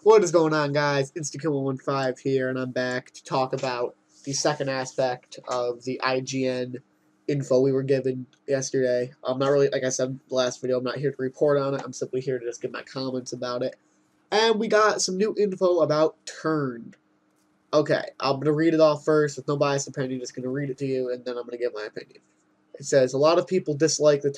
What is going on, guys? InstaKill115 here, and I'm back to talk about the second aspect of the IGN info we were given yesterday. I'm not really, like I said in the last video, I'm not here to report on it. I'm simply here to just give my comments about it. And we got some new info about Turned. Okay, I'm going to read it off first with no biased opinion. Just going to read it to you, and then I'm going to give my opinion. It says, a lot of people dislike the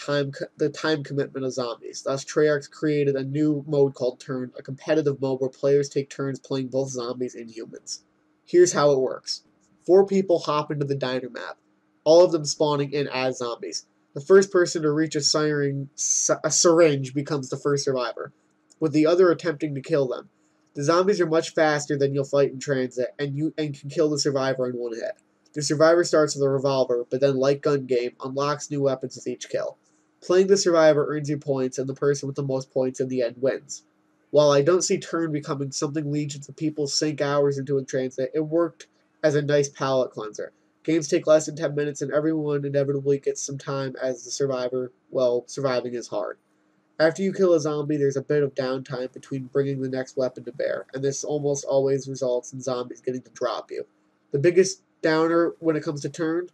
time commitment of zombies. Thus, Treyarch created a new mode called Turn, a competitive mode where players take turns playing both zombies and humans. Here's how it works. 4 people hop into the diner map, all of them spawning in as zombies. The first person to reach a syringe becomes the first survivor, with the other attempting to kill them. The zombies are much faster than you'll fight in transit, and can kill the survivor in one hit. The survivor starts with a revolver, but then, like Gun Game, unlocks new weapons with each kill. Playing the survivor earns you points, and the person with the most points in the end wins. While I don't see Turn becoming something legions of people sink hours into in transit, it worked as a nice palate cleanser. Games take less than 10 minutes, and everyone inevitably gets some time as the survivor. Well, surviving is hard. After you kill a zombie, there's a bit of downtime between bringing the next weapon to bear, and this almost always results in zombies getting to drop you. The biggest downer when it comes to Turn,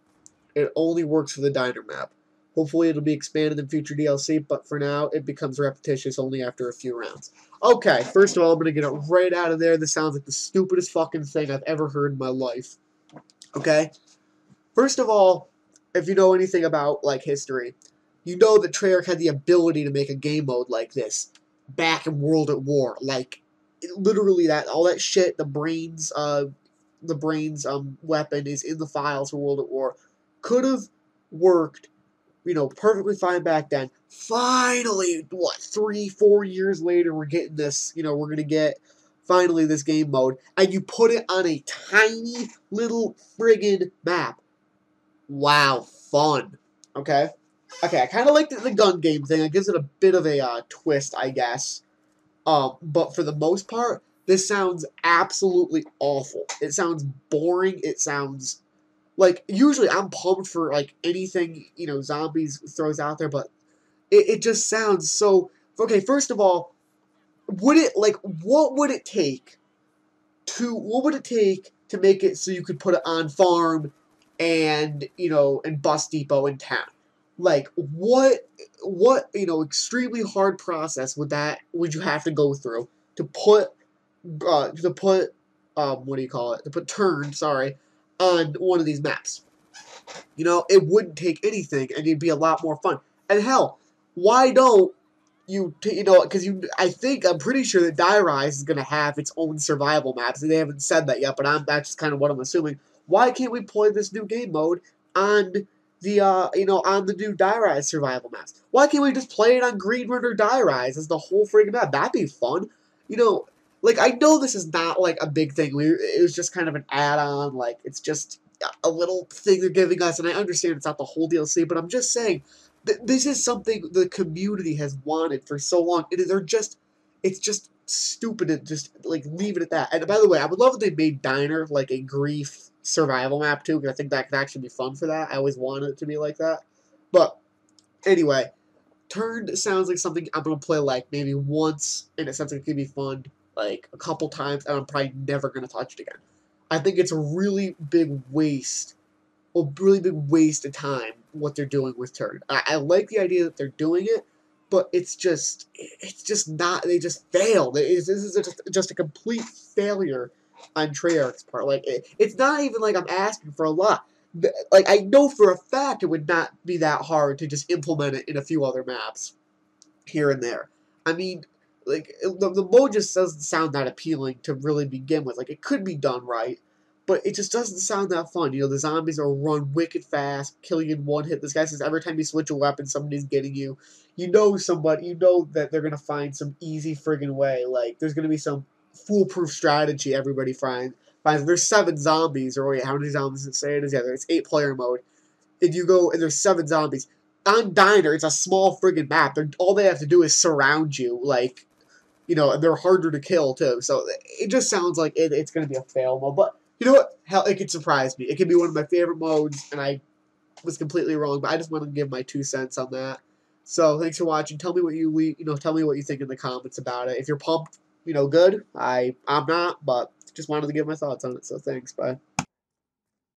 it only works for the diner map. Hopefully it'll be expanded in future DLC, but for now it becomes repetitious only after a few rounds. Okay, first of all, I'm going to get it right out of there. This sounds like the stupidest fucking thing I've ever heard in my life. Okay? First of all, if you know anything about, like, history, you know that Treyarch had the ability to make a game mode like this back in World at War. Like, literally all that shit, the brains weapon is in the files for World at War. Could have worked, perfectly fine back then. Finally, 3-4 years later, we're getting this, we're going to get, finally, this game mode. And you put it on a tiny little friggin' map. Wow, fun. Okay? Okay, I kind of like the gun game thing. It gives it a bit of a twist, I guess. But for the most part, this sounds absolutely awful. It sounds boring. It sounds like, usually I'm pumped for like anything, zombies throws out there, but it just sounds so. Okay, first of all, what would it take to make it so you could put it on farm and and bus depot in town? Like, what extremely hard process would you have to go through to put what do you call it, to put Turn, sorry, on one of these maps? It wouldn't take anything, and it'd be a lot more fun. And hell, why don't because I'm pretty sure that Die Rise is going to have its own survival maps. They haven't said that yet, but that's just kind of what I'm assuming. Why can't we play this new game mode on on the new Die Rise survival maps? Why can't we just play it on Green Run or Die Rise as the whole friggin' map? That'd be fun. Like, I know this is not like a big thing. It was just kind of an add-on. Like, it's just a little thing they're giving us, and I understand it's not the whole DLC, but I'm just saying this is something the community has wanted for so long. It's just stupid to just like leave it at that. And by the way, I would love if they made Diner like a grief survival map too, because I think that could actually be fun for that. I always wanted it to be like that. But anyway, Turned sounds like something I'm gonna play like maybe once, and it sounds like it could be fun like a couple times, and I'm probably never gonna touch it again. I think it's a really big waste of time what they're doing with Turn. I like the idea that they're doing it, but it's just not. They just failed. This is just a complete failure on Treyarch's part. Like, it's not even like I'm asking for a lot. Like, I know for a fact it would not be that hard to just implement it in a few other maps here and there. I mean, like, the mode just doesn't sound that appealing to really begin with. Like, it could be done right, but it just doesn't sound that fun. The zombies are run wicked fast, killing in one hit. This guy says every time you switch a weapon, somebody's getting you. You know that they're going to find some easy friggin' way. Like, there's going to be some foolproof strategy everybody finds. There's 7 zombies, or wait, how many zombies does it say it is? Yeah, it's 8-player mode. If you go, and there's 7 zombies. On Diner, it's a small friggin' map. All they have to do is surround you, like, they're harder to kill, too. So it just sounds like it's going to be a fail mode. But you know what? Hell, it could surprise me. It could be one of my favorite modes, and I was completely wrong, but I just want to give my 2 cents on that. So thanks for watching. Tell me what you think in the comments about it. If you're pumped, good. I'm not, but just wanted to give my thoughts on it. So thanks. Bye.